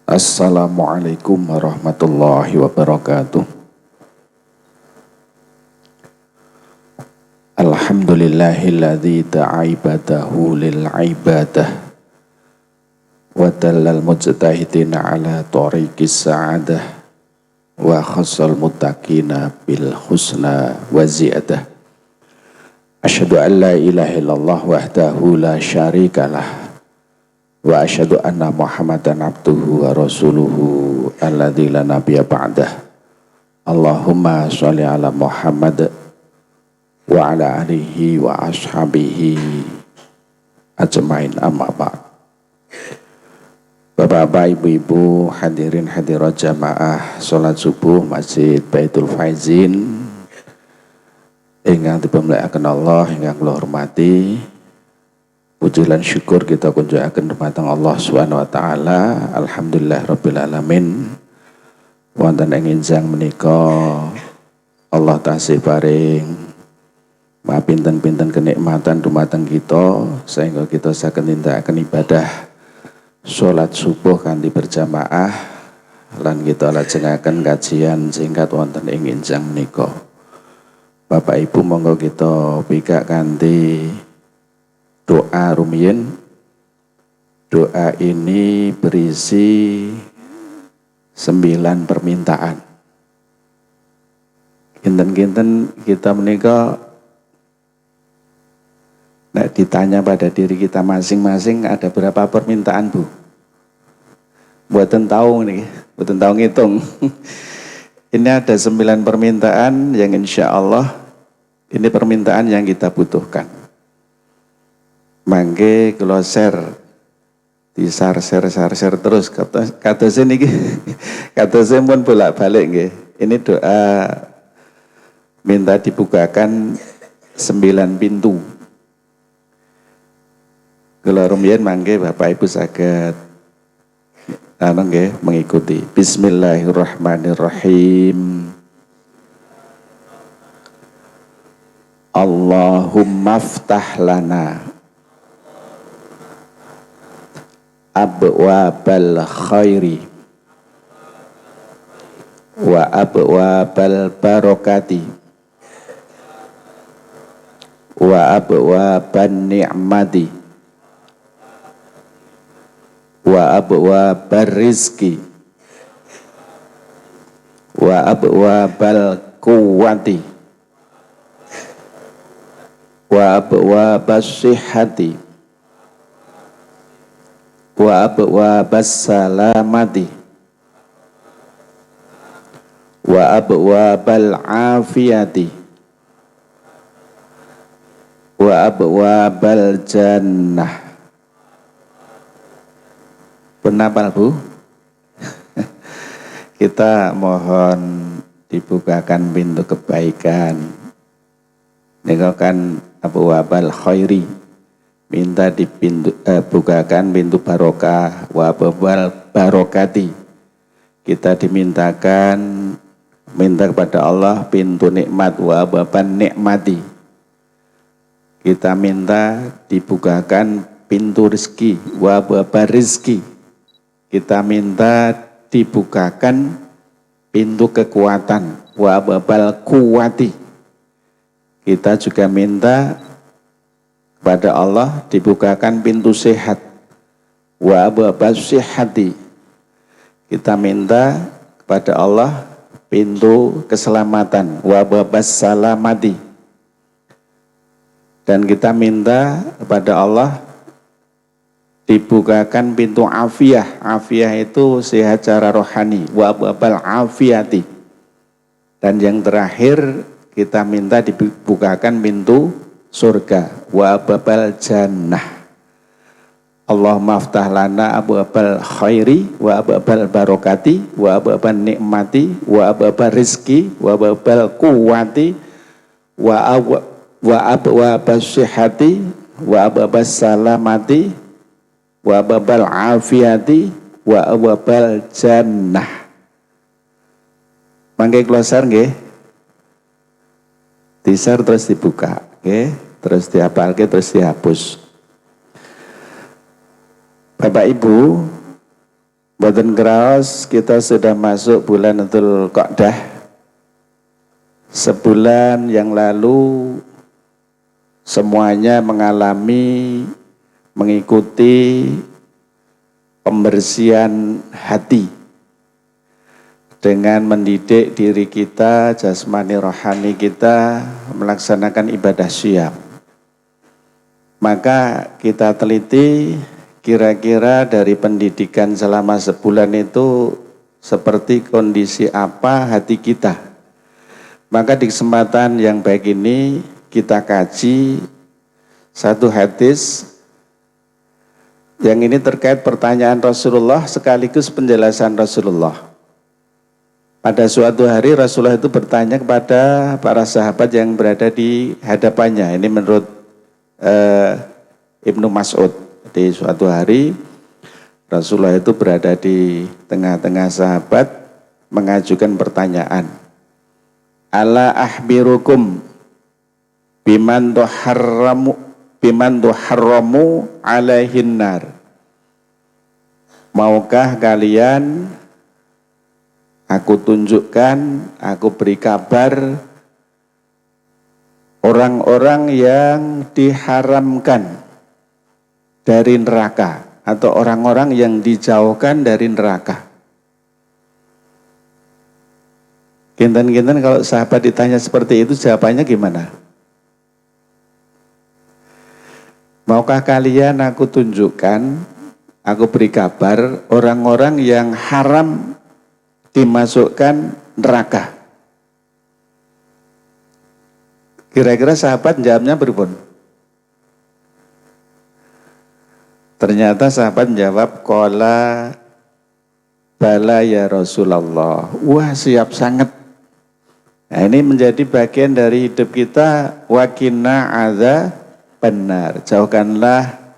Assalamualaikum warahmatullahi wabarakatuh. Alhamdulillahilladzi ta'ibadahu lil'ibadah wa dallal mujtahidina ala tariqis sa'adah wa khassal muttaqina bil husna wa ziyadah. Asyhadu an la ilaha illallah wahdahu la syarikalah wa asyhadu anna Muhammadan abduhu wa rasuluhu alladzi la nabiyya ba'dah. Allahumma sholli ala Muhammad wa ala alihi wa ashabihi ajmain, amma ba'd. Bapak-bapak, ibu-ibu, hadirin hadirat jamaah salat subuh Masjid Baitul Faizin ingkang dipamulyakaken Allah, ingkang kula hormati. Puji lan syukur kita kunjukaken dumateng Allah Subhanahu wa taala. Alhamdulillah rabbil alamin. Wonten ing enjang menika Allah tasih paring pinten-pinten kenikmatan dumateng kita sehingga kita saged nindakaken ibadah salat subuh kanthi berjamaah lan kita lajengaken kajian singkat wonten ing enjang menika. Bapak Ibu, monggo kita pikak kanthi doa rumiyin. Doa ini berisi 9 permintaan. Kinten-kinten kita menika nek ditanya pada diri kita masing-masing ada berapa permintaan, Bu? Mboten tahu nih, mboten tahu ngitung. Ini ada 9 permintaan yang insya Allah ini permintaan yang kita butuhkan. Mangke kula share di share terus kata sini kata saya pun bolak-balik nggih. Ini doa minta dibukakan 9 pintu. Kula rumiyin mangke Bapak Ibu saged nggih mengikuti. Bismillahirrahmanirrahim. Allahumma ftah lana abwabal khairi wa abwabal barakati wa abwaban ni'mati wa abwabar rizki wa abwabal quwwati wa abwabas sihhati wa abwabas salamati wa abwabal afiyati wa abwabal jannah. Penapal, Bu? Kita mohon dibukakan pintu kebaikan. Nika kan abwabal khairi, minta dibukakan pintu barokah, wa abwabal barakati. Kita dimintakan minta kepada Allah pintu nikmat, wa abwaban nikmati. Kita minta dibukakan pintu rezeki, wa abwabar rizki. Kita minta dibukakan pintu kekuatan, wa abwabal quwwati. Kita juga minta kepada Allah dibukakan pintu sehat, wa abwabas sihhati. Kita minta kepada Allah pintu keselamatan, wa abwabas salamati. Dan kita minta kepada Allah dibukakan pintu afiyah. Afiyah itu sehat secara rohani, wa abwabal afiyati. Dan yang terakhir kita minta dibukakan pintu surga, wa abwabal jannah. Allahumma aftah lana abwabal khairi wa abwabal barakati wa abwaban nikmati wa abwabal rizki wa abwabal quwwati wa abwabas sihhati wa abwabas salamati wa abwabal afiyati wa abwabal jannah. Mangke kloser nggih. Di-share terus dibuka, nggih, terus dihafalke terus dihapus. Bapak Ibu, Boten kraos kita sudah masuk bulan Dzul Qa'dah. Sebulan yang lalu semuanya mengikuti pembersihan hati dengan mendidik diri kita, jasmani rohani kita melaksanakan ibadah syam. Maka kita teliti kira-kira dari pendidikan selama sebulan itu seperti kondisi apa hati kita. Maka di kesempatan yang baik ini kita kaji satu hadis yang ini terkait pertanyaan Rasulullah sekaligus penjelasan Rasulullah. Pada suatu hari Rasulullah itu bertanya kepada para sahabat yang berada di hadapannya. Ini menurut Ibnu Mas'ud. Di suatu hari Rasulullah itu berada di tengah-tengah sahabat mengajukan pertanyaan. Ala ahbirukum biman tuharramu alaihin nar. Maukah kalian aku tunjukkan, aku beri kabar orang-orang yang diharamkan dari neraka atau orang-orang yang dijauhkan dari neraka. Kinten-kinten kalau sahabat ditanya seperti itu jawabannya gimana? Maukah kalian aku tunjukkan, aku beri kabar orang-orang yang haram dimasukkan neraka? Kira-kira sahabat jawabnya berapa? Ternyata sahabat jawab, qala bala ya Rasulullah. Wah, siap sangat. Nah, ini menjadi bagian dari hidup kita. Wakina adza benar. Jauhkanlah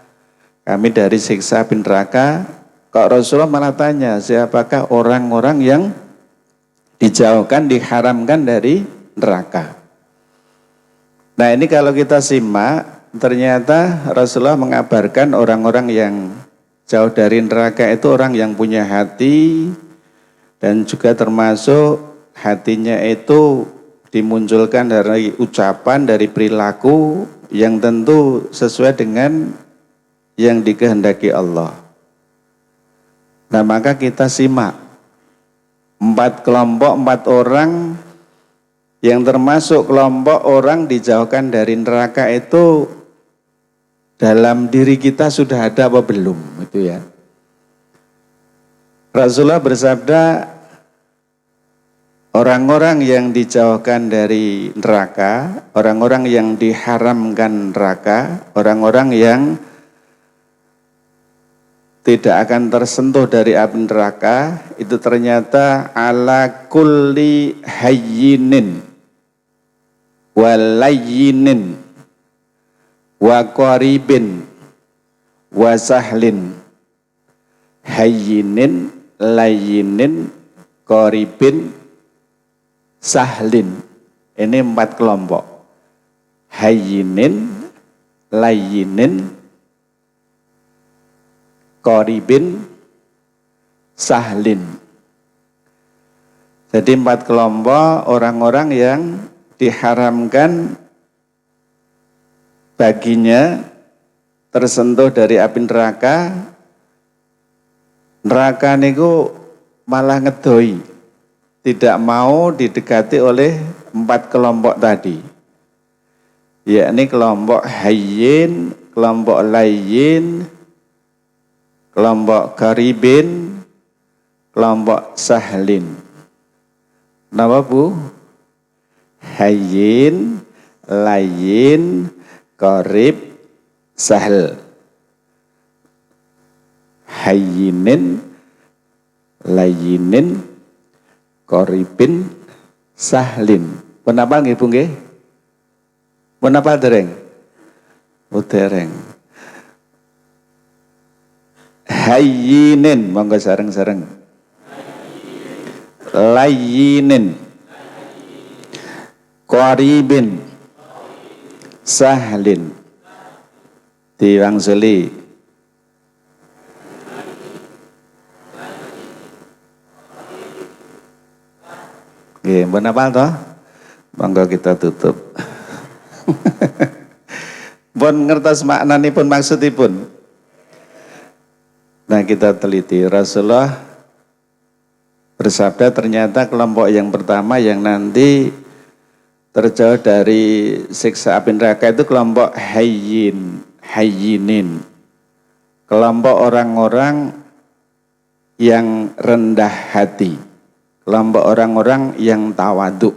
kami dari siksa api neraka. Kok Rasulullah malah tanya, siapakah orang-orang yang dijauhkan, diharamkan dari neraka? Nah, ini kalau kita simak, ternyata Rasulullah mengabarkan orang-orang yang jauh dari neraka itu orang yang punya hati dan juga termasuk hatinya itu dimunculkan dari ucapan, dari perilaku yang tentu sesuai dengan yang dikehendaki Allah. Nah, maka kita simak 4 kelompok, 4 orang yang termasuk kelompok orang dijauhkan dari neraka itu dalam diri kita sudah ada apa belum, itu ya. Rasulullah bersabda, orang-orang yang dijauhkan dari neraka, orang-orang yang diharamkan neraka, orang-orang yang tidak akan tersentuh dari api neraka, itu ternyata ala kulli hayyinin walayyinin wa qaribin wa sahlin. Hayyinin, layyinin, qaribin, sahlin. Ini 4 kelompok. Hayyinin, layyinin, qaribin, sahlin. Jadi 4 kelompok orang-orang yang diharamkan baginya tersentuh dari api neraka. Neraka niku malah ngedoi, tidak mau didekati oleh 4 kelompok tadi, yakni kelompok hayyin, kelompok layyin, kelompok qaribin, kelompok sahlin. Napa Bu? Hayyin, layyin, qarib, sahl. Hayyinin, layyinin, qaribin, sahlin. Menapa nggih Bu nggih? Menapa dereng? Dereng. Hayyinin, monggo sareng-sareng. Layyinin, qaribin, sahlin. Diwangsuli. Nggih, mbon apal toh? Monggo kita tutup. Pun ngertos maknanipun maksudipun. Nah, kita teliti. Rasulullah bersabda ternyata kelompok yang pertama yang nanti terjauh dari siksa api neraka itu kelompok hayyinin. Kelompok orang-orang yang rendah hati. Kelompok orang-orang yang tawaduk.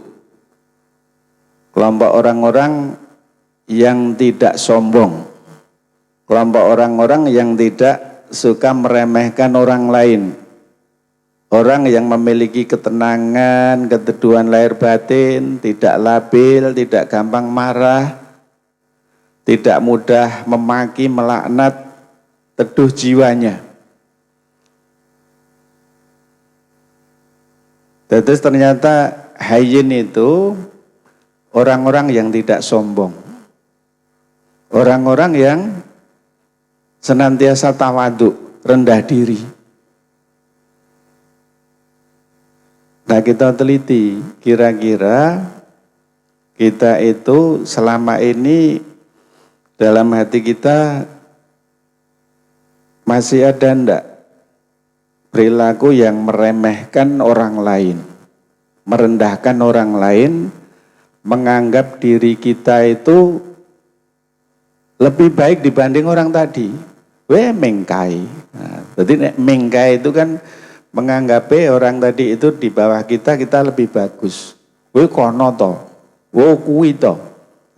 Kelompok orang-orang yang tidak sombong, kelompok orang-orang yang tidak suka meremehkan orang lain, orang yang memiliki ketenangan, keteduhan lahir batin, tidak labil, tidak gampang marah, tidak mudah memaki, melaknat, teduh jiwanya. Terus ternyata hayyin itu orang-orang yang tidak sombong. Orang-orang yang senantiasa tawaduk, rendah diri. Nah, kita teliti, kira-kira kita itu selama ini dalam hati kita masih ada enggak perilaku yang meremehkan orang lain, merendahkan orang lain, menganggap diri kita itu lebih baik dibanding orang tadi. Mengkai. Nah, jadi mengkai itu kan menganggapi orang tadi itu di bawah kita lebih bagus. Kono to. Kui to.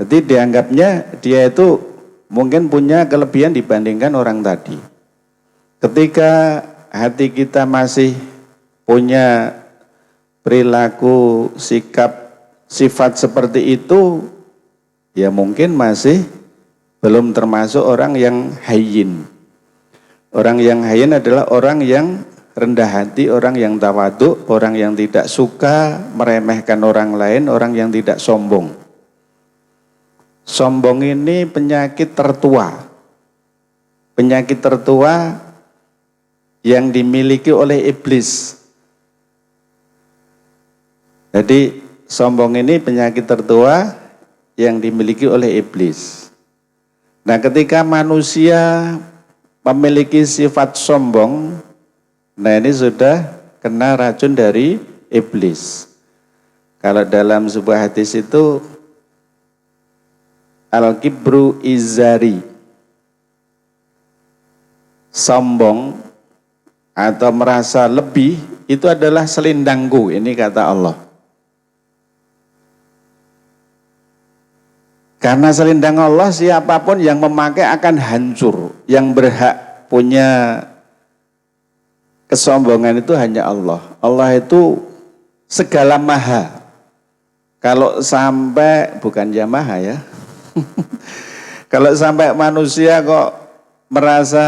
Jadi dianggapnya dia itu mungkin punya kelebihan dibandingkan orang tadi. Ketika hati kita masih punya perilaku, sikap, sifat seperti itu, ya mungkin masih belum termasuk orang yang hayyin. Orang yang hayyin adalah orang yang rendah hati, orang yang tawaduk, orang yang tidak suka meremehkan orang lain, orang yang tidak sombong. Sombong ini penyakit tertua. Penyakit tertua yang dimiliki oleh iblis. Jadi sombong ini penyakit tertua yang dimiliki oleh iblis. Nah, ketika manusia memiliki sifat sombong, nah ini sudah kena racun dari iblis. Kalau dalam sebuah hadis itu al-kibru izari, sombong atau merasa lebih itu adalah selendangku, ini kata Allah. Karena selendang Allah siapapun yang memakai akan hancur. Yang berhak punya kesombongan itu hanya Allah. Allah itu segala maha. Kalau sampai, bukan Yamaha ya. Kalau sampai manusia kok merasa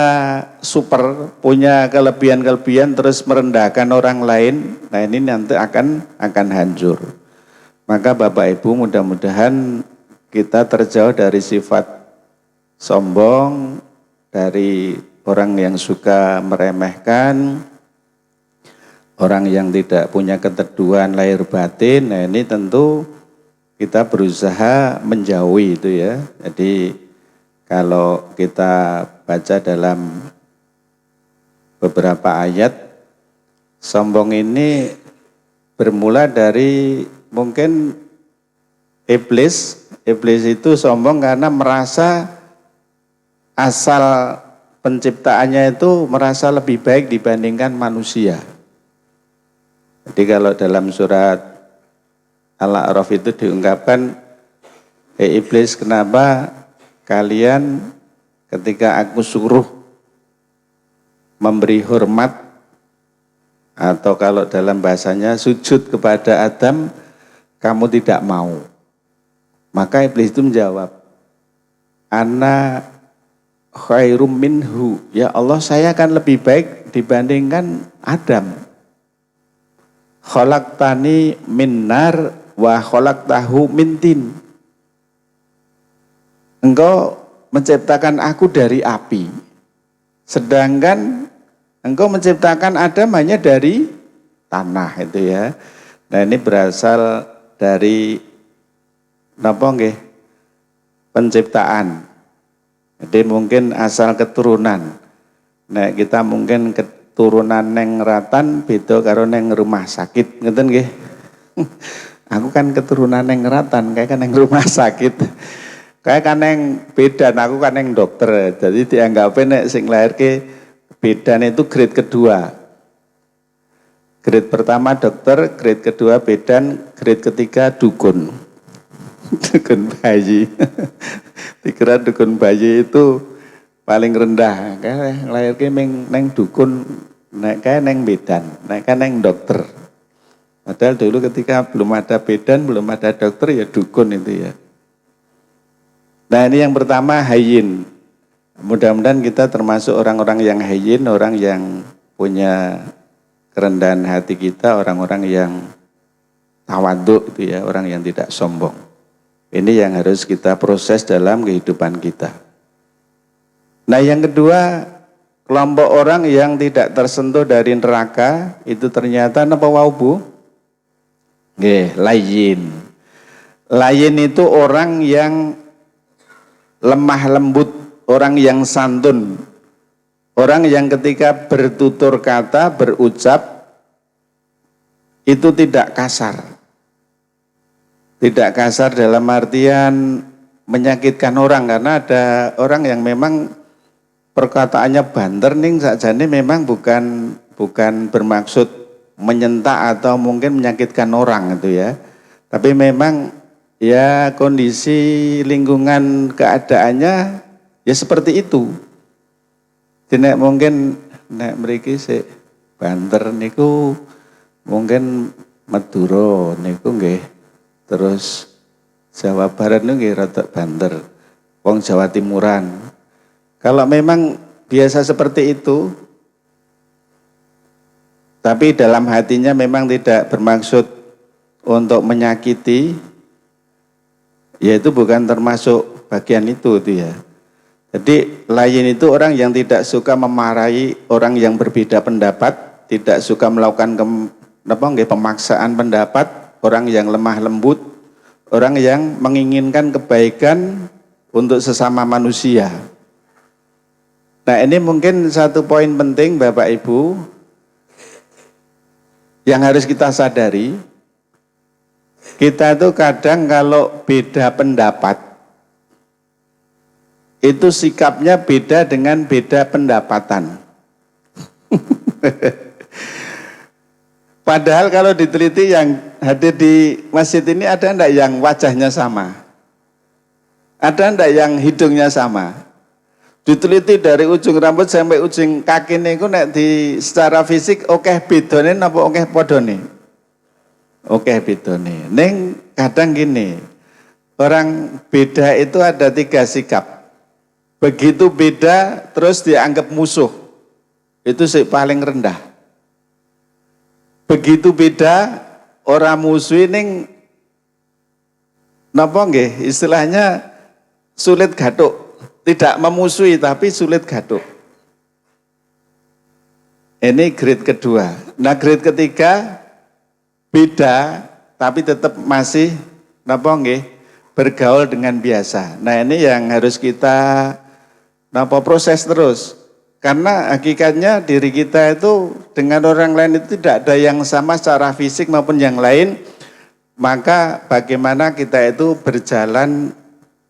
super, punya kelebihan-kelebihan terus merendahkan orang lain, nah ini nanti akan hancur. Maka Bapak Ibu mudah-mudahan kita terjauh dari sifat sombong, dari orang yang suka meremehkan, orang yang tidak punya keteduhan lahir batin. Nah ini tentu kita berusaha menjauhi itu ya. Jadi kalau kita baca dalam beberapa ayat, sombong ini bermula dari mungkin iblis. Iblis itu sombong karena merasa asal penciptaannya itu merasa lebih baik dibandingkan manusia. Jadi kalau dalam surat Al-A'raf itu diungkapkan, iblis, kenapa kalian ketika aku suruh memberi hormat, atau kalau dalam bahasanya sujud kepada Adam, kamu tidak mau? Maka iblis itu menjawab, ana khairum minhu, ya Allah saya akan lebih baik dibandingkan Adam. Khalaqtani min nar wa khalaqtahu min tin. Engkau menciptakan aku dari api, sedangkan engkau menciptakan Adam hanya dari tanah itu ya. Nah ini berasal dari napa nggih? Penciptaan. Jadi mungkin asal keturunan. Nah kita mungkin keturunan neng Ratan beda karo neng rumah sakit, ngeten nggih. Aku kan keturunan neng Ratan, kayak kan neng rumah sakit. Kayak kan neng beda, aku kan neng dokter. Jadi dianggapnya nek sing lahirke bedane itu grade kedua. Grade pertama dokter, grade kedua bedan, grade ketiga dukun. Dukun bayi. Dikira dukun bayi itu paling rendah. Kayak lahirke neng dukun, nek kayak neng bedan, nek kan neng dokter. Padahal dulu ketika belum ada bedan, belum ada dokter ya dukun itu ya. Nah ini yang pertama hayyin. Mudah-mudahan kita termasuk orang-orang yang hayyin, orang yang punya kerendahan hati kita, orang-orang yang tawadhu itu ya, orang yang tidak sombong. Ini yang harus kita proses dalam kehidupan kita. Nah yang kedua, kelompok orang yang tidak tersentuh dari neraka, itu ternyata apa wau Bu? Nggih, layyin. Layyin itu orang yang lemah lembut, orang yang santun, orang yang ketika bertutur kata, berucap, itu tidak kasar. Tidak kasar dalam artian menyakitkan orang, karena ada orang yang memang perkataannya banter ning sakjane memang bukan bermaksud menyentak atau mungkin menyakitkan orang itu ya. Tapi memang ya kondisi lingkungan keadaannya ya seperti itu. Jadi mungkin nek mriki sik banter niku mungkin Madura niku nggih. Terus Jawa Barat niku nggih rada banter. Wong Jawa Timuran. Kalau memang biasa seperti itu, tapi dalam hatinya memang tidak bermaksud untuk menyakiti, ya itu bukan termasuk bagian itu ya. Jadi layyin itu orang yang tidak suka memarahi orang yang berbeda pendapat, tidak suka melakukan pemaksaan pendapat, orang yang lemah lembut, orang yang menginginkan kebaikan untuk sesama manusia. Nah ini mungkin satu poin penting Bapak Ibu yang harus kita sadari. Kita itu kadang kalau beda pendapat, itu sikapnya beda dengan beda pendapatan. Padahal kalau diteliti yang hadir di masjid ini ada enggak yang wajahnya sama? Ada enggak yang hidungnya sama? Diteliti dari ujung rambut sampai ujung kaki niku nek di secara fisik oke bedone napa oke podone? Oke bedone. Ning kadang gini, orang beda itu ada 3 sikap. Begitu beda terus dianggap musuh. Itu sih paling rendah. Begitu beda orang musuh ning napa nggih istilahnya sulit gathuk, tidak memusuhi tapi sulit gathuk. Ini grade kedua. Nah grade ketiga beda tapi tetap masih napa nggih bergaul dengan biasa. Nah ini yang harus kita proses terus. Karena hakikatnya diri kita itu dengan orang lain itu tidak ada yang sama secara fisik maupun yang lain. Maka bagaimana kita itu berjalan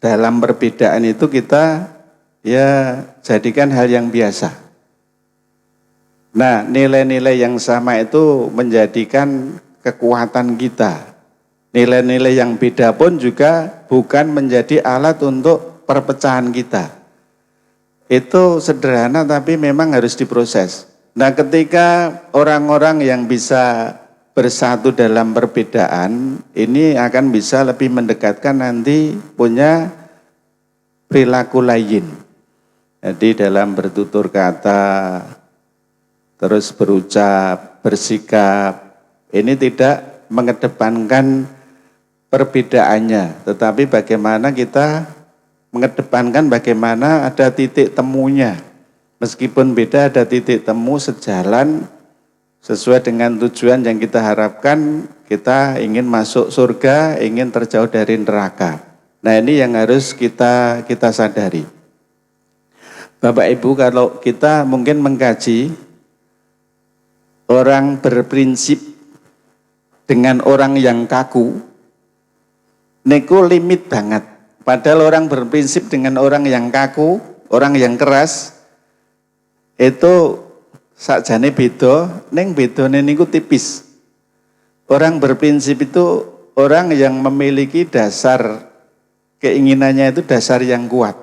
dalam perbedaan itu kita ya jadikan hal yang biasa. Nah nilai-nilai yang sama itu menjadikan kekuatan kita. Nilai-nilai yang beda pun juga bukan menjadi alat untuk perpecahan kita. Itu sederhana tapi memang harus diproses. Nah ketika orang-orang yang bisa bersatu dalam perbedaan, ini akan bisa lebih mendekatkan nanti punya perilaku layyin. Jadi dalam bertutur kata, terus berucap, bersikap, ini tidak mengedepankan perbedaannya, tetapi bagaimana kita mengedepankan bagaimana ada titik temunya. Meskipun beda ada titik temu sejalan sesuai dengan tujuan yang kita harapkan, kita ingin masuk surga, ingin terjauh dari neraka. Nah ini yang harus kita sadari. Bapak Ibu, kalau kita mungkin mengkaji orang berprinsip dengan orang yang kaku, niku limit banget. Padahal orang berprinsip dengan orang yang kaku, orang yang keras, itu sakjane beda, ning bedane niku tipis. Orang berprinsip itu orang yang memiliki dasar keinginannya itu dasar yang kuat.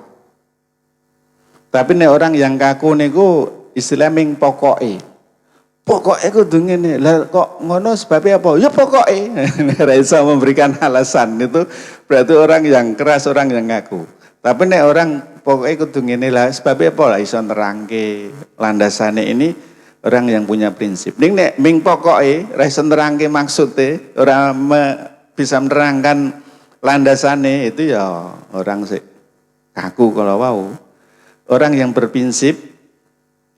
Tapi nek orang yang kaku niku istilah ming pokoke. Pokoke kudu ngene. Lah kok ngono sebabnya apa? Ya pokoke. Ora iso memberikan alasan. Itu berarti orang yang keras, orang yang kaku. Tapi nek orang pokoke kudu ngene lah sebabnya apa? Lah iso nerangke landasane ini orang yang punya prinsip. Ning nek ming pokoke ora iso nerangke maksude, ora bisa menerangkan landasane, itu ya orang sik kaku kalau wau. Orang yang berprinsip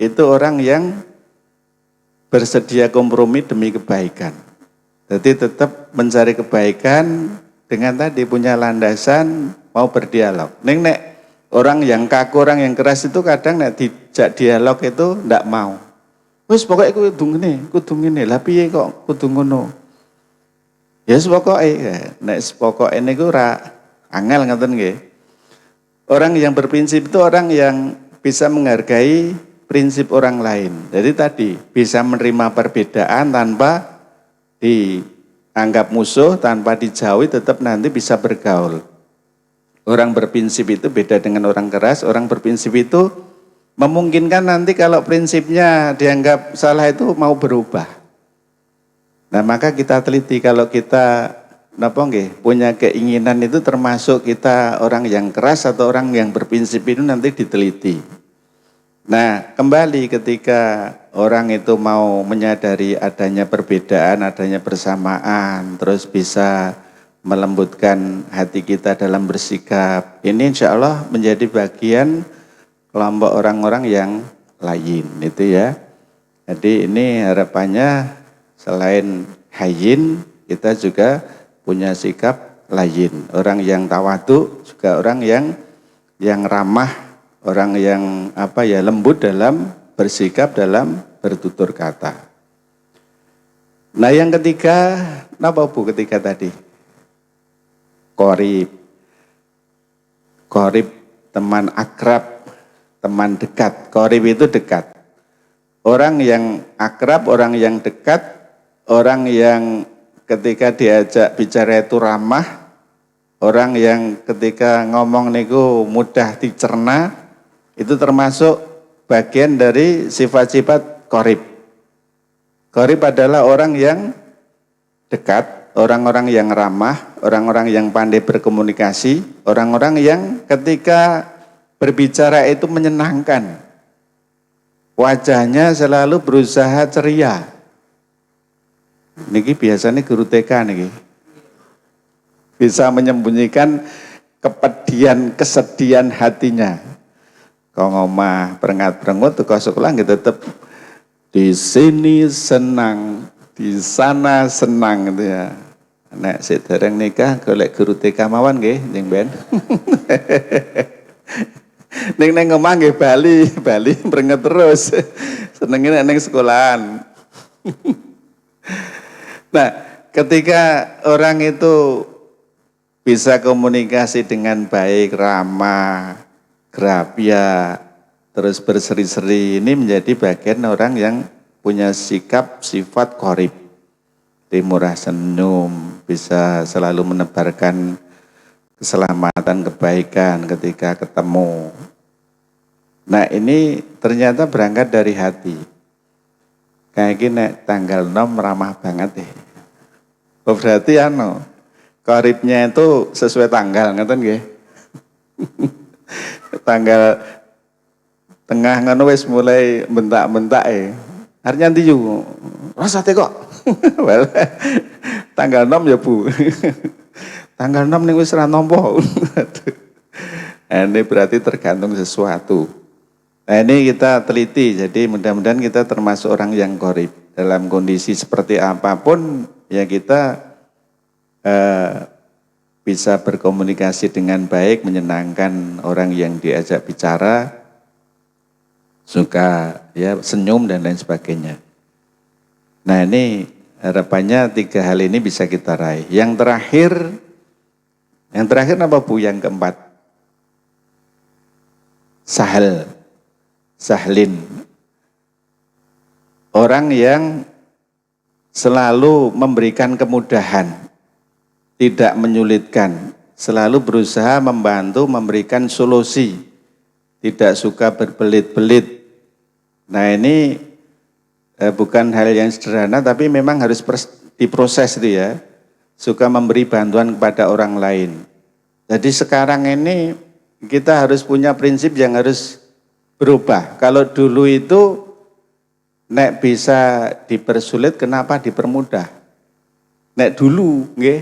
itu orang yang bersedia kompromi demi kebaikan. Jadi tetap mencari kebaikan dengan tadi punya landasan mau berdialog. Nek orang yang kaku, orang yang keras itu kadang nek dijak dialog itu ndak mau. Wis pokoke kudu ngene, lah piye kok kudu ngono. Ya pokoke nek pokoke niku ora angel ngoten nggih. Orang yang berprinsip itu orang yang bisa menghargai prinsip orang lain. Jadi tadi bisa menerima perbedaan tanpa dianggap musuh, tanpa dijauhi, tetap nanti bisa bergaul. Orang berprinsip itu beda dengan orang keras. Orang berprinsip itu memungkinkan nanti kalau prinsipnya dianggap salah itu mau berubah. Nah maka kita teliti kalau kita punya keinginan itu termasuk kita orang yang keras atau orang yang berprinsip itu nanti diteliti. Nah kembali ketika orang itu mau menyadari adanya perbedaan, adanya persamaan, terus bisa melembutkan hati kita dalam bersikap, ini insya Allah menjadi bagian kelompok orang-orang yang lain itu ya. Jadi ini harapannya selain hayyin kita juga punya sikap lain. Orang yang tawadu juga orang yang ramah, orang yang lembut dalam bersikap, dalam bertutur kata. Nah yang ketiga, apa Bu ketiga tadi? Qorib. Qorib teman akrab, teman dekat. Qorib itu dekat. Orang yang akrab, orang yang dekat, orang yang ketika diajak bicara itu ramah, orang yang ketika ngomong niku mudah dicerna, itu termasuk bagian dari sifat-sifat qorib. Qorib adalah orang yang dekat, orang-orang yang ramah, orang-orang yang pandai berkomunikasi, orang-orang yang ketika berbicara itu menyenangkan. Wajahnya selalu berusaha ceria. Niki biasanya guru TK niki bisa menyembunyikan kepedihan, kesedihan hatinya. Kalau ngomah berengat-berengut tuh sekolah gitu tetap di sini senang, di sana senang gitu ya. Nek sedereng nikah golek guru TK mawon nggih ning ben. Ning ngomah nggih Bali berenget terus. Senengnya ning sekolahan. Nah, ketika orang itu bisa komunikasi dengan baik, ramah, grapia, terus berseri-seri, ini menjadi bagian orang yang punya sikap sifat qorib. Murah senyum, bisa selalu menebarkan keselamatan, kebaikan ketika ketemu. Nah, ini ternyata berangkat dari hati. Kayak gini tanggal 6 ramah banget deh. Berarti qoribnya itu sesuai tanggal, ngeten nggih. Tanggal tengah ngono wis mulai bentak-bentak Artinya nanti juga rasate kok. Well, tanggal 6 ya Bu. Tanggal 6 ning wis ra nampa. Ini berarti tergantung sesuatu. Nah ini kita teliti, jadi mudah-mudahan kita termasuk orang yang qorib. dalam kondisi seperti apapun ya kita bisa berkomunikasi dengan baik, menyenangkan orang yang diajak bicara, suka ya senyum dan lain sebagainya. Nah ini harapannya 3 hal ini bisa kita raih. Yang terakhir apa Bu? Yang keempat, sahlin. Orang yang selalu memberikan kemudahan, tidak menyulitkan, selalu berusaha membantu, memberikan solusi, tidak suka berbelit-belit. Nah ini bukan hal yang sederhana, tapi memang harus diproses itu ya, suka memberi bantuan kepada orang lain. Jadi sekarang ini kita harus punya prinsip yang harus berubah. Kalau dulu itu nek bisa dipersulit, kenapa dipermudah? Nek dulu, nggih,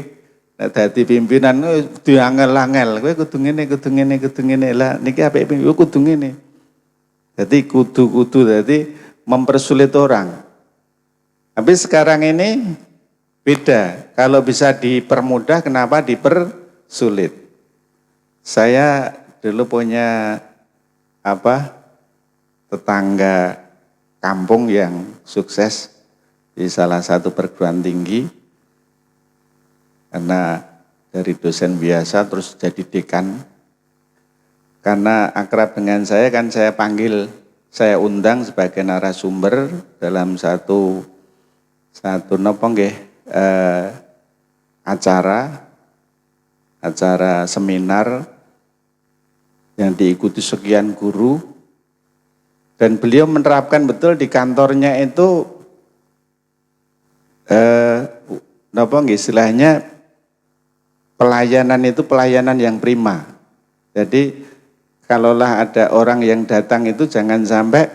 nek dadi pimpinan diangel-angel, kowe kudu ngene lah, niki apik yo kudu ngene. Dadi kudu dadi mempersulit orang. Tapi sekarang ini beda. Kalau bisa dipermudah, kenapa dipersulit? Saya dulu punya tetangga kampung yang sukses di salah satu perguruan tinggi, karena dari dosen biasa terus jadi dekan. Karena akrab dengan saya kan saya panggil, saya undang sebagai narasumber dalam satu acara seminar yang diikuti sekian guru. Dan beliau menerapkan betul di kantornya itu istilahnya pelayanan itu pelayanan yang prima. Jadi kalaulah ada orang yang datang itu jangan sampai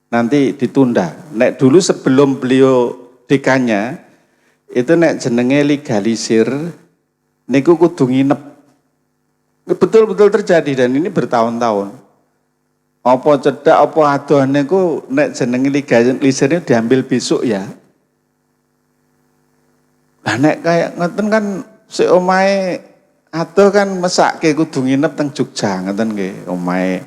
nanti ditunda. Nek dulu sebelum beliau dekannya itu nek jenenge legalisir niku kudu nginep. Betul-betul terjadi dan ini bertahun-tahun. Apa cedak apa adoh niku nek jenenge legalisirnya diambil besok ya. Lah nek kayak ngoten kan si omahe adoh kan mesake kudu nginep teng Jogja ngoten nggih, omahe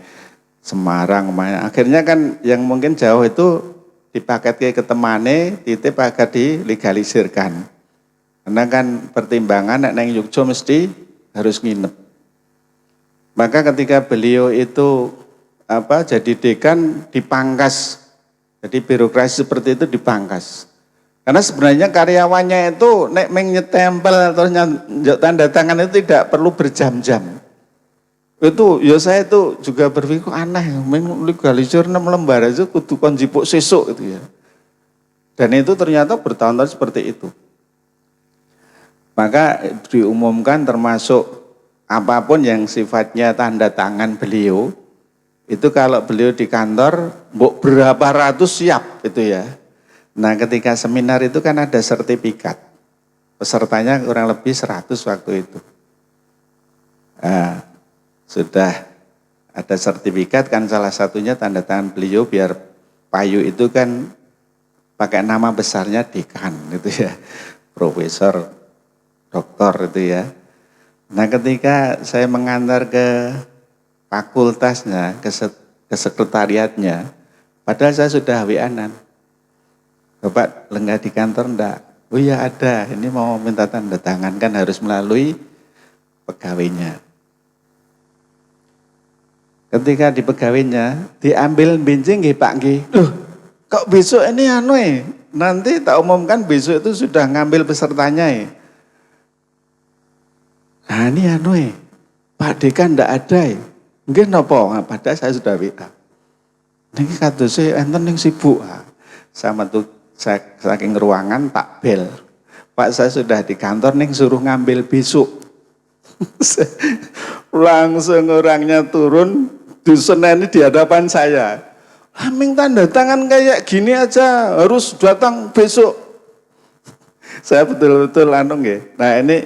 Semarang, omahe. Akhirnya kan yang mungkin jauh itu dipaketke ke temane, titip agar dilegalisirkan. Karena kan pertimbangan nek nang Jogja mesti harus nginep. Maka ketika beliau itu jadi dekan dipangkas. Jadi birokrasi seperti itu dipangkas. Karena sebenarnya karyawannya itu nek nyetempel atau nyanjok tanda tangan itu tidak perlu berjam-jam. Itu ya saya itu juga berpikir aneh, legalisir 6 lembar itu kudu kon jipuk sesuk gitu ya. Dan itu ternyata bertahun-tahun seperti itu. Maka diumumkan termasuk apapun yang sifatnya tanda tangan beliau, itu kalau beliau di kantor, berapa ratus siap itu ya. Nah ketika seminar itu kan ada sertifikat. Pesertanya kurang lebih 100 waktu itu. Nah, sudah ada sertifikat kan salah satunya tanda tangan beliau biar payu itu kan pakai nama besarnya dekan gitu ya. Profesor, doktor itu ya. Nah ketika saya mengantar ke fakultasnya, ke sekretariatnya, padahal saya sudah WA-an. Bapak lenggah di kantor enggak? Oh iya ada, ini mau minta tanda tangan kan harus melalui pegawainya. Ketika di pegawainya, diambil bincing nggih Pak nggih. Loh, kok besok ini nanti tak umumkan besok itu sudah ngambil pesertanya ya. Nah ini Pak Dekan enggak ada ya. Nggih napa? Padahal saya sudah WA. Niki kadose enten ning sibuk. Sama tuh saking ruangan tak bel. Pak saya sudah di kantor ning suruh ngambil besok. Langsung orangnya turun, diseneni di hadapan saya. Aming tanda tangan kayak gini aja harus datang besok. Saya betul-betul nggih. Nah ini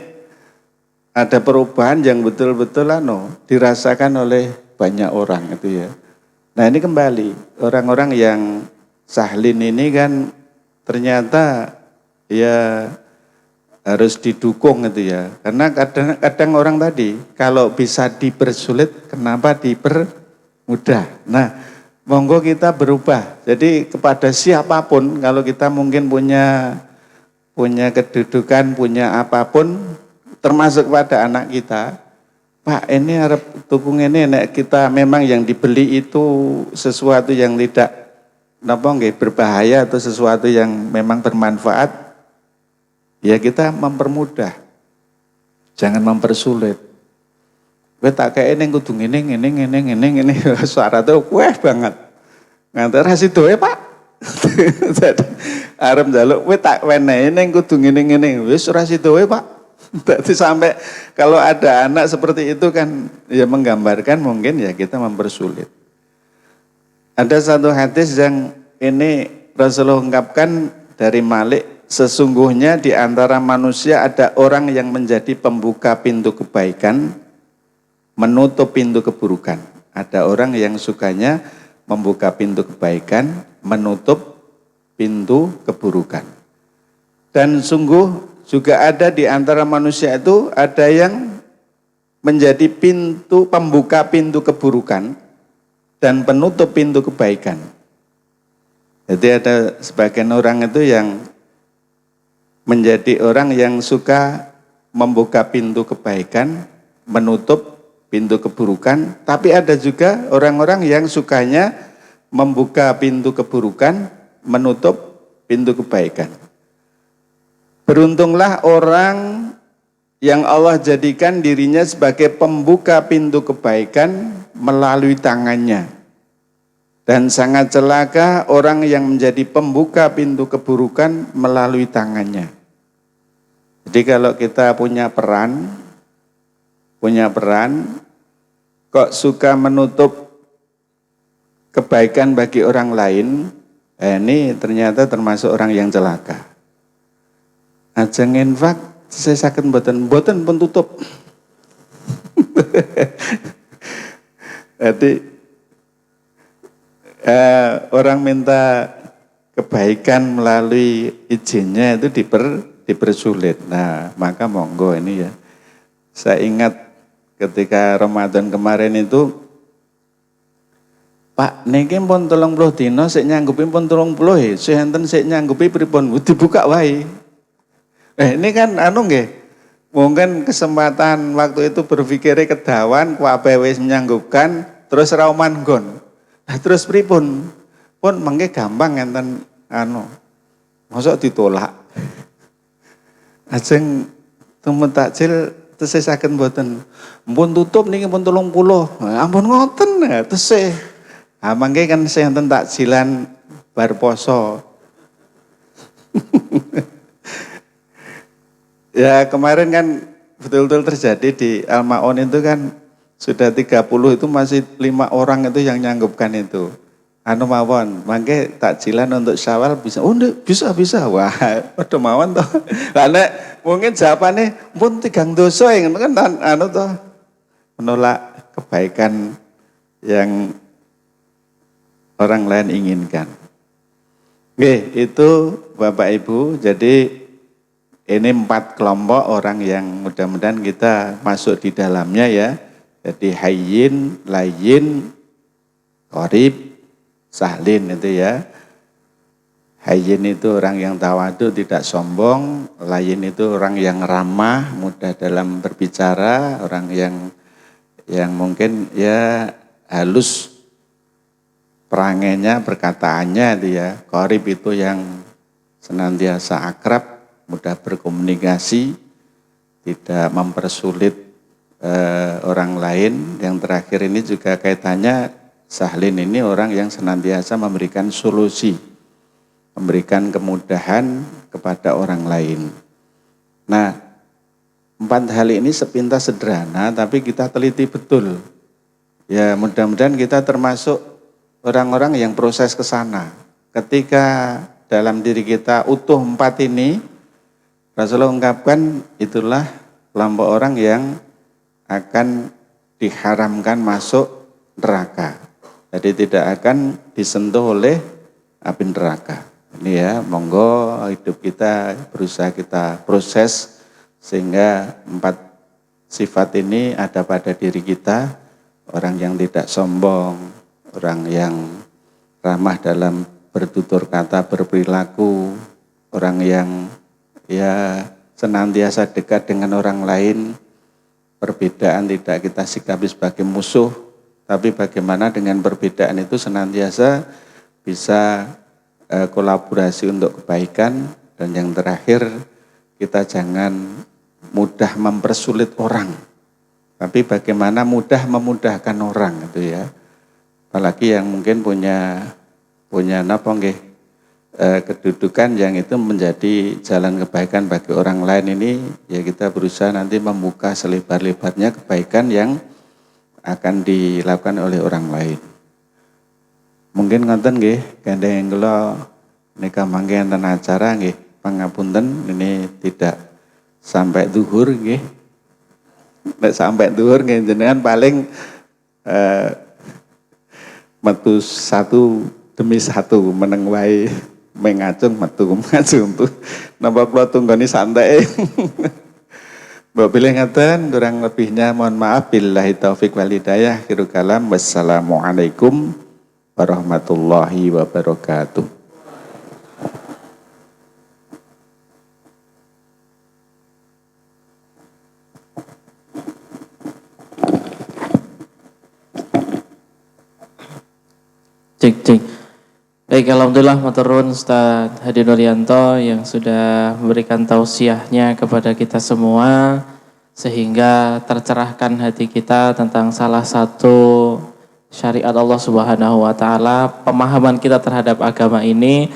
ada perubahan yang betul-betul dirasakan oleh banyak orang itu ya. Nah ini kembali orang-orang yang sahlin ini kan ternyata ya harus didukung gitu ya. Karena kadang-kadang orang tadi kalau bisa dipersulit, kenapa dipermudah? Nah, monggo kita berubah. Jadi kepada siapapun, kalau kita mungkin punya kedudukan, punya apapun, termasuk pada anak kita, Pak ini harap dukung ini, nek kita memang yang dibeli itu sesuatu yang tidak berbahaya atau sesuatu yang memang bermanfaat, ya kita mempermudah, jangan mempersulit. Kowe tak kayak ini kudu ini syaratnya kueh banget. Ngantar hasil doe Pak. Jadi arep njaluk kowe tak wenehi ning kudu ngene wis ora sidoe Pak. Jadi sampai kalau ada anak seperti itu kan ya menggambarkan mungkin ya kita mempersulit. Ada satu hadis yang ini Rasulullah ungkapkan dari Malik, sesungguhnya di antara manusia ada orang yang menjadi pembuka pintu kebaikan, menutup pintu keburukan. Ada orang yang sukanya membuka pintu kebaikan, menutup pintu keburukan. Dan sungguh juga ada di antara manusia itu ada yang menjadi pembuka pintu keburukan dan penutup pintu kebaikan. Jadi ada sebagian orang itu yang menjadi orang yang suka membuka pintu kebaikan, menutup pintu keburukan, tapi ada juga orang-orang yang sukanya membuka pintu keburukan, menutup pintu kebaikan. Beruntunglah orang yang Allah jadikan dirinya sebagai pembuka pintu kebaikan melalui tangannya. Dan sangat celaka orang yang menjadi pembuka pintu keburukan melalui tangannya. Jadi kalau kita punya peran, kok suka menutup kebaikan bagi orang lain, ini ternyata termasuk orang yang celaka. Ajeng infak, saya sakit mboten pun tutup. Jadi orang minta kebaikan melalui izinnya itu dipersulit. Nah, maka monggo ini ya. Saya ingat ketika Ramadan kemarin itu, Pak, niki pun 30 dina sik nyanggupi pun 30 sik enten sik nyanggupi pripun dibuka wae. Ini kan nggih. Mungkin kesempatan waktu itu berpikirnya kedawan, kabeh wis menyanggupkan, terus ra manggon. Nah, terus pripun? Pun mengke gampang enten mosok ditolak. Ajeng temen takjil tesih saged mboten. Mpun tutup niki pun 30. Ampun ngoten tesih. Ah mangke kan sing enten takjilan bar poso. Ya kemarin kan betul-betul terjadi di Al-Ma'un itu kan sudah 30 itu masih 5 orang itu yang nyanggupkan itu. Mawon, mangke takjilan untuk Syawal bisa. Oh bisa. Wah, padha mawon toh. Lah nek mungkin jawabannya pun 3 dosa yang kan toh menolak kebaikan yang orang lain inginkan. Oke, itu Bapak Ibu, jadi ini 4 kelompok orang yang mudah-mudahan kita masuk di dalamnya ya. Jadi hayyin, layyin, qorib, sahlin itu ya. Hayyin itu orang yang tawadu, tidak sombong. Layyin itu orang yang ramah, mudah dalam berbicara. Orang yang mungkin ya halus perangainya, perkataannya itu ya. Qorib itu yang senantiasa akrab, mudah berkomunikasi, tidak mempersulit orang lain. Yang terakhir ini juga kaitannya sahlin ini orang yang senantiasa memberikan solusi, memberikan kemudahan kepada orang lain. Nah, 4 hal ini sepintas sederhana, tapi kita teliti betul. Ya mudah-mudahan kita termasuk orang-orang yang proses ke sana. Ketika dalam diri kita utuh 4 ini, Rasulullah ungkapkan itulah kelompok orang yang akan diharamkan masuk neraka. Jadi tidak akan disentuh oleh api neraka. Ini ya, monggo hidup kita berusaha kita proses sehingga 4 sifat ini ada pada diri kita, orang yang tidak sombong, orang yang ramah dalam bertutur kata, berperilaku, orang yang ya senantiasa dekat dengan orang lain, perbedaan tidak kita sikapi sebagai musuh, tapi bagaimana dengan perbedaan itu senantiasa bisa kolaborasi untuk kebaikan. Dan yang terakhir, kita jangan mudah mempersulit orang, tapi bagaimana mudah memudahkan orang gitu ya. Apalagi yang mungkin punya napa nggih kedudukan yang itu menjadi jalan kebaikan bagi orang lain ini, ya kita berusaha nanti membuka selebar-lebarnya kebaikan yang akan dilakukan oleh orang lain. Mungkin ngoten nggih, gandeng kula nika mangke enten acara nggih, pangapunten ini tidak sampai zuhur nggih. Nek sampai zuhur nggih jenengan paling metu satu demi satu meneng wae mengacung metu ngacung tuh. Napa kula tunggoni santai. Mbok pilih ngaten, kurang lebihnya mohon maaf. Billahi taufik wal hidayah. Akhirul kalam. Wassalamualaikum warahmatullahi wabarakatuh. Cek. Baik, alhamdulillah maturun Ustaz Hadi Nuryanto yang sudah memberikan tausiahnya kepada kita semua sehingga tercerahkan hati kita tentang salah satu syariat Allah Subhanahu wa taala, pemahaman kita terhadap agama ini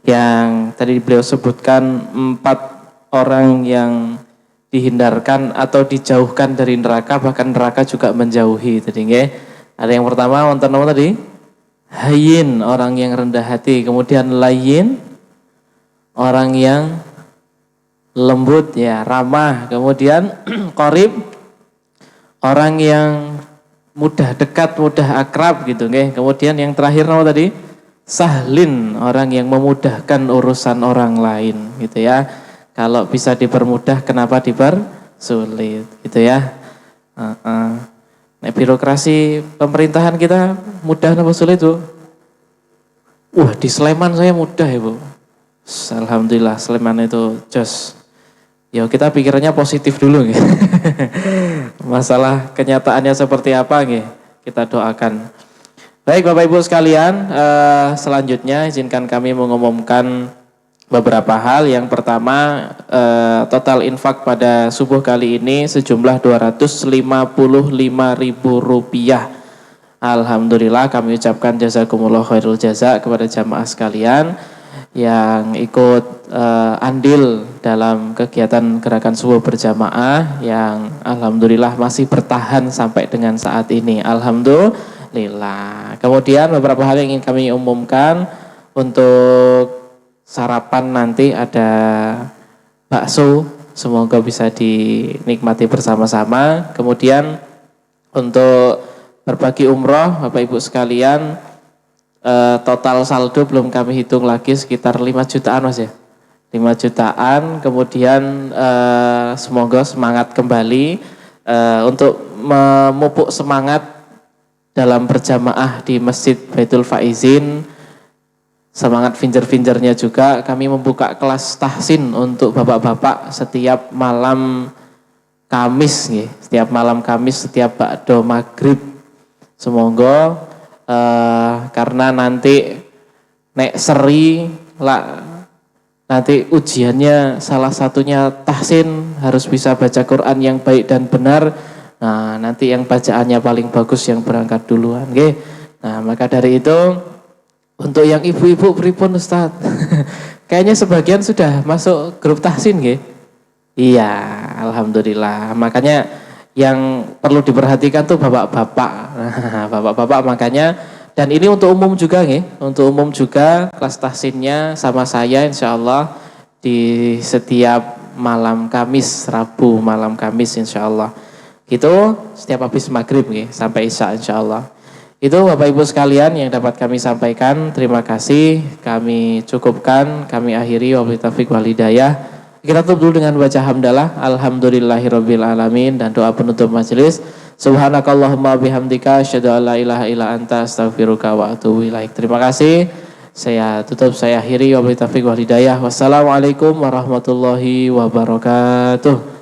yang tadi beliau sebutkan 4 orang yang dihindarkan atau dijauhkan dari neraka, bahkan neraka juga menjauhi tadi nggih. Ada yang pertama wonten napa tadi? Hayyin, orang yang rendah hati. Kemudian layyin, orang yang lembut ya, ramah. Kemudian qarib, orang yang mudah dekat, mudah akrab gitu nggih. Kemudian yang terakhir nama tadi sahlin, orang yang memudahkan urusan orang lain gitu ya. Kalau bisa dipermudah kenapa dipersulit gitu ya. Nah, birokrasi pemerintahan kita mudah apa sulit, Bu? Wah, di Sleman saya mudah ya, Bu. Alhamdulillah Sleman itu jos. Ya kita pikirnya positif dulu gitu. Masalah kenyataannya seperti apa gitu, kita doakan. Baik Bapak Ibu sekalian, selanjutnya izinkan kami mengumumkan beberapa hal. Yang pertama, total infak pada subuh kali ini sejumlah Rp255.000. Alhamdulillah kami ucapkan jazakumullah khairul jaza kepada jamaah sekalian yang ikut andil dalam kegiatan gerakan subuh berjamaah yang alhamdulillah masih bertahan sampai dengan saat ini. Alhamdulillah. Kemudian beberapa hal yang ingin kami umumkan untuk sarapan nanti ada bakso, semoga bisa dinikmati bersama-sama. Kemudian untuk berbagi umroh, Bapak Ibu sekalian, total saldo belum kami hitung lagi, sekitar 5 jutaan Mas ya. 5 jutaan, kemudian semoga semangat kembali untuk memupuk semangat dalam berjamaah di Masjid Baitul Faizin. Semangat finjer-finjernya juga, kami membuka kelas tahsin untuk bapak-bapak setiap malam Kamis, setiap malam Kamis, setiap ba'da maghrib. Semoga karena nanti nek seri lah, nanti ujiannya salah satunya tahsin, harus bisa baca Quran yang baik dan benar. Nah nanti yang bacaannya paling bagus yang berangkat duluan. Nah maka dari itu, untuk yang ibu-ibu pripun Ustaz? Kayaknya sebagian sudah masuk grup tahsin nggih? Iya, alhamdulillah. Makanya yang perlu diperhatikan tuh bapak-bapak. Bapak-bapak makanya, dan ini untuk umum juga nggih, untuk umum juga kelas tahsinnya sama saya insyaallah di setiap malam Kamis, Rabu malam Kamis insyaallah. Itu setiap habis maghrib nggih sampai isya insyaallah. Itu Bapak Ibu sekalian yang dapat kami sampaikan. Terima kasih. Kami cukupkan, kami akhiri wabillahi taufiq wal hidayah. Kita tutup dulu dengan baca hamdalah. Alhamdulillahirabbil alamin dan doa penutup majelis. Subhanakallahumma bihamdika asyhadu an la ilaha illa anta astaghfiruka wa atubu ilaik. Terima kasih. Saya tutup, saya akhiri wabillahi taufiq wal hidayah. Wassalamualaikum warahmatullahi wabarakatuh.